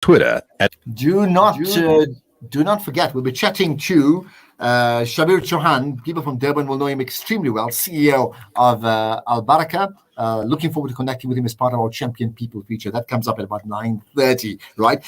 Twitter at Do not forget, we'll be chatting to Shabir Chauhan. People from Durban will know him extremely well, CEO of Al Baraka. Looking forward to connecting with him as part of our Champion People feature. That comes up at about 9:30, right?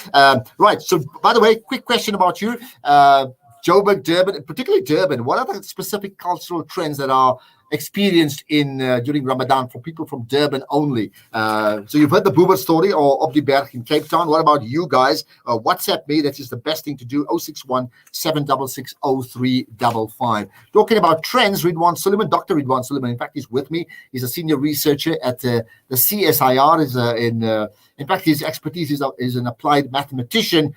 Right. So, by the way, quick question about you. Joburg, Durban, particularly Durban, what are the specific cultural trends that are experienced in during Ramadan for people from Durban only? So you've heard the Boober story or Obdiberg in Cape Town. What about you guys? WhatsApp me. That is the best thing to do. 061 766 0355. Talking about trends, Ridwaan Suliman, Dr. Ridwaan Suliman, in fact, he's with me. He's a senior researcher at the CSIR. In fact, his expertise is an applied mathematician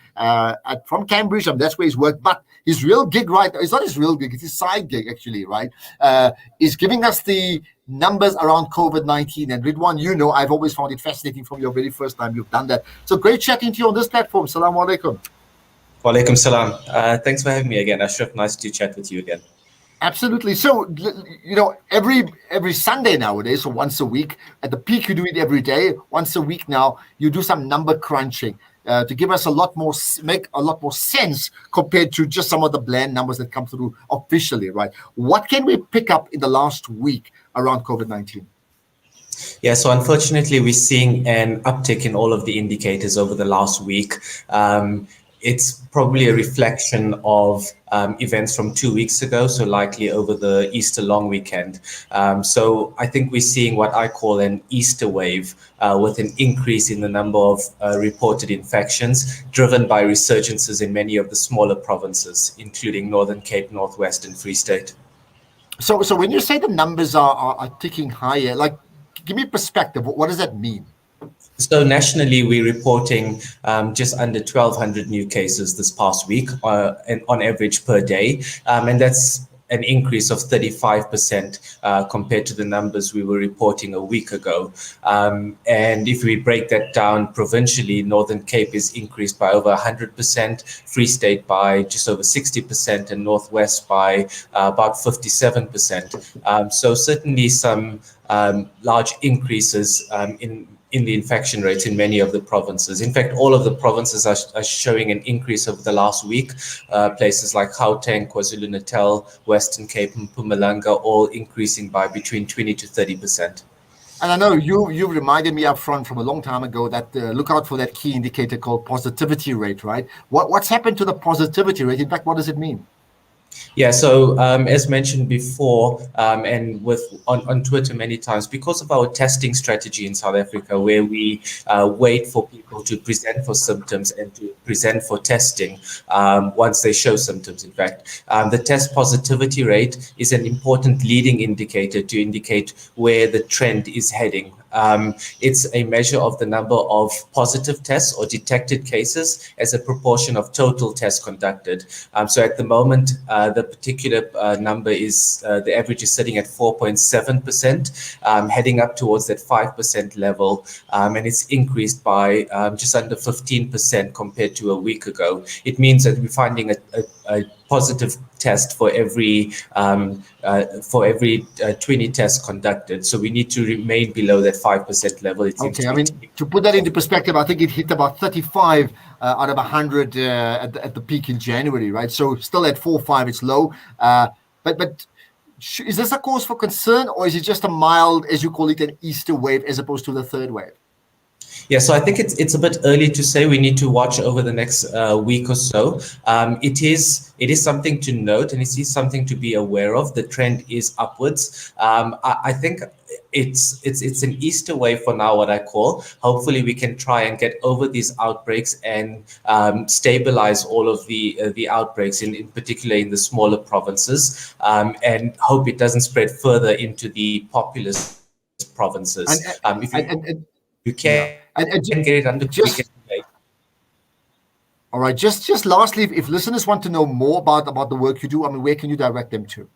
from Cambridge, and that's where he's worked. But his real gig, right? It's not his real gig; it's his side gig, actually, right? Is giving us the numbers around COVID-19. And Ridwaan, you know, I've always found it fascinating from your very first time you've done that. So great chatting to you on this platform. Assalamu alaikum. Wa alaikum salam. Thanks for having me again, Ashraf. Nice to chat with you again. Absolutely. So, you know, every Sunday nowadays, or once a week, at the peak you do it every day. Once a week now, you do some number crunching to give us make a lot more sense compared to just some of the bland numbers that come through officially, right? What can we pick up in the last week around COVID-19? Yeah, so unfortunately, we're seeing an uptick in all of the indicators over the last week. It's probably a reflection of events from 2 weeks ago, so likely over the Easter long weekend. So I think we're seeing what I call an Easter wave with an increase in the number of reported infections driven by resurgences in many of the smaller provinces, including Northern Cape, Northwest and Free State. So when you say the numbers are ticking higher, like, give me perspective. What does that mean? So nationally, we're reporting just under 1,200 new cases this past week on average per day. And that's an increase of 35% compared to the numbers we were reporting a week ago. And if we break that down provincially, Northern Cape is increased by over 100%, Free State by just over 60%, and Northwest by about 57%. So certainly some large increases in the infection rates in many of the provinces. In fact, all of the provinces are showing an increase over the last week. Places like Gauteng, KwaZulu-Natal, Western Cape and Mpumalanga all increasing by between 20 to 30%. And I know you reminded me up front from a long time ago that look out for that key indicator called positivity rate, right? What's happened to the positivity rate? In fact, what does it mean? Yeah, so as mentioned before, and on Twitter many times, because of our testing strategy in South Africa, where we wait for people to present for symptoms and to present for testing once they show symptoms, in fact, the test positivity rate is an important leading indicator to indicate where the trend is heading. It's a measure of the number of positive tests or detected cases as a proportion of total tests conducted. So at the moment, the particular number is, the average is sitting at 4.7%, heading up towards that 5% level. And it's increased by just under 15% compared to a week ago. It means that we're finding a positive test for every 20 tests conducted. So we need to remain below that 5% level. Okay, I mean, to put that into perspective, I think it hit about 35 out of 100 at the peak in January, right? So still at 4.5, it's low. But is this a cause for concern, or is it just a mild, as you call it, an Easter wave as opposed to the third wave? Yeah, so I think it's a bit early to say. We need to watch over the next week or so. It is something to note, and it is something to be aware of. The trend is upwards. I think it's an Easter wave for now, what I call. Hopefully, we can try and get over these outbreaks and stabilize all of the outbreaks, in particular in the smaller provinces, and hope it doesn't spread further into the populous provinces. You can get it under control. All right. Just lastly, if listeners want to know more about the work you do, I mean, where can you direct them to?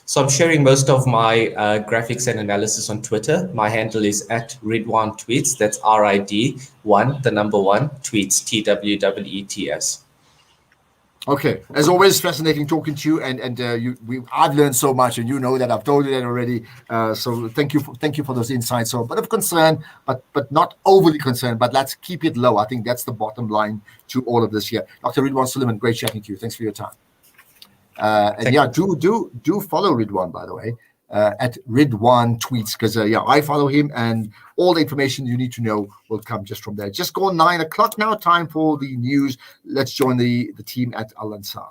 So I'm sharing most of my graphics and analysis on Twitter. My handle is at Ridwaan Tweets. That's RID1, the number 1, tweets, TWEETS. Okay, as always, fascinating talking to you, and I've learned so much, and you know that I've told you that already. So thank you for those insights. So a bit of concern, but not overly concerned. But let's keep it low. I think that's the bottom line to all of this here. Dr. Ridwaan Suliman, great chatting to you. Thanks for your time. And yeah, do follow Ridwaan, by the way, at Ridwaan Tweets, because I follow him, and all the information you need to know will come just from there. Just go 9 o'clock now. Time for the news. Let's join the team at Al Ansar.